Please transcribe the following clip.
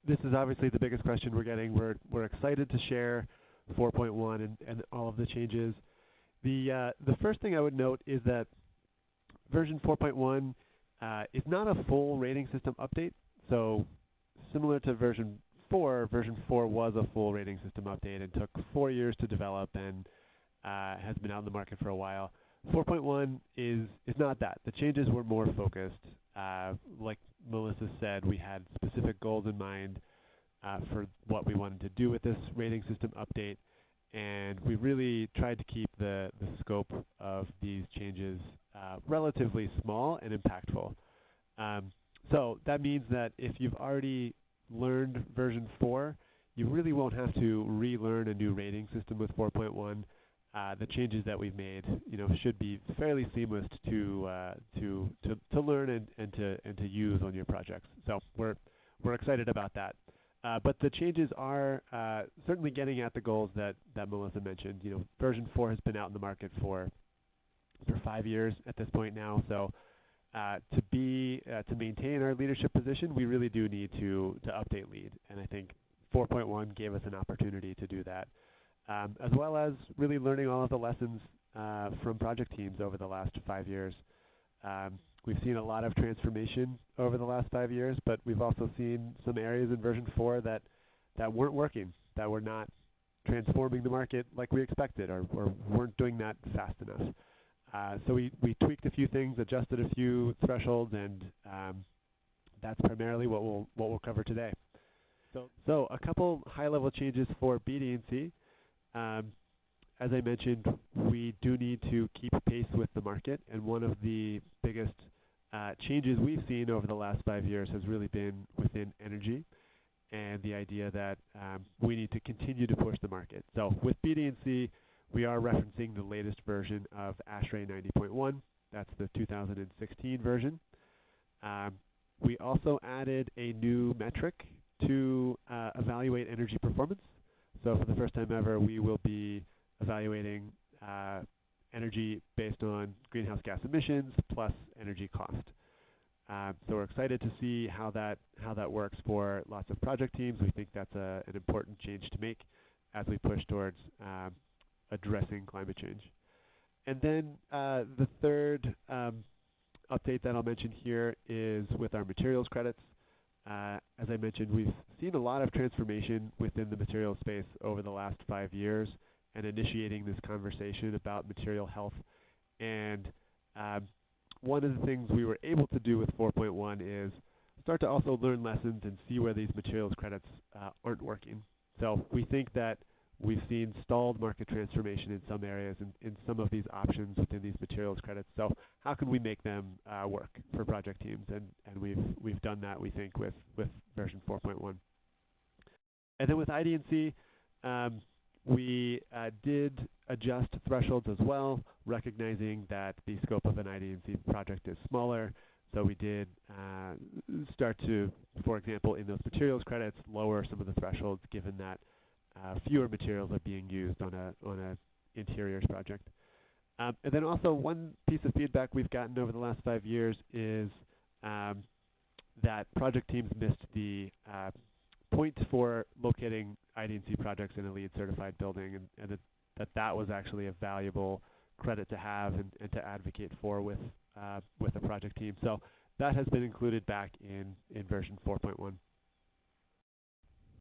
this is obviously the biggest question we're getting. We're excited to share 4.1 and all of the changes. The first thing I would note is that version 4.1 is not a full rating system update. So similar to version 4 was a full rating system update and took 4 years to develop and has been out in the market for a while. 4.1 is not that. The changes were more focused. Like Melissa said, we had specific goals in mind for what we wanted to do with this rating system update, and we really tried to keep the scope of these changes relatively small and impactful. So that means that if you've already learned version 4, you really won't have to relearn a new rating system with 4.1. The changes that we've made, should be fairly seamless to learn and to use on your projects. So we're excited about that. But the changes are certainly getting at the goals that Melissa mentioned. Version 4 has been out in the market for 5 years at this point now. So to maintain our leadership position, we really do need to update LEED, and I think 4.1 gave us an opportunity to do that, as well as really learning all of the lessons from project teams over the last 5 years. We've seen a lot of transformation over the last 5 years, but we've also seen some areas in version 4 that weren't working, that were not transforming the market like we expected, or weren't doing that fast enough. So we tweaked a few things, adjusted a few thresholds, and that's primarily what we'll cover today. So a couple high-level changes for BD+C. As I mentioned, we do need to keep pace with the market, and one of the biggest changes we've seen over the last 5 years has really been within energy, and the idea that we need to continue to push the market. So with BD+C, we are referencing the latest version of ASHRAE 90.1. That's the 2016 version. We also added a new metric to evaluate energy performance. So for the first time ever, we will be evaluating energy based on greenhouse gas emissions plus energy cost. So we're excited to see how that works for lots of project teams. We think that's an important change to make as we push towards addressing climate change. And then the third update that I'll mention here is with our materials credits. As I mentioned, we've seen a lot of transformation within the materials space over the last 5 years, and initiating this conversation about material health. And one of the things we were able to do with 4.1 is start to also learn lessons and see where these materials credits aren't working. So we think that we've seen stalled market transformation in some areas in some of these options within these materials credits. So how can we make them work for project teams? And we've done that, we think, with version 4.1. And then with ID+C, we did adjust thresholds as well, recognizing that the scope of an ID+C project is smaller. So we did start to, for example, in those materials credits, lower some of the thresholds, given that fewer materials are being used on a interiors project. And then also one piece of feedback we've gotten over the last 5 years is that project teams missed the point for locating ID+C projects in a LEED certified building, and that was actually a valuable credit to have and to advocate for with a project team. So that has been included back in version 4.1.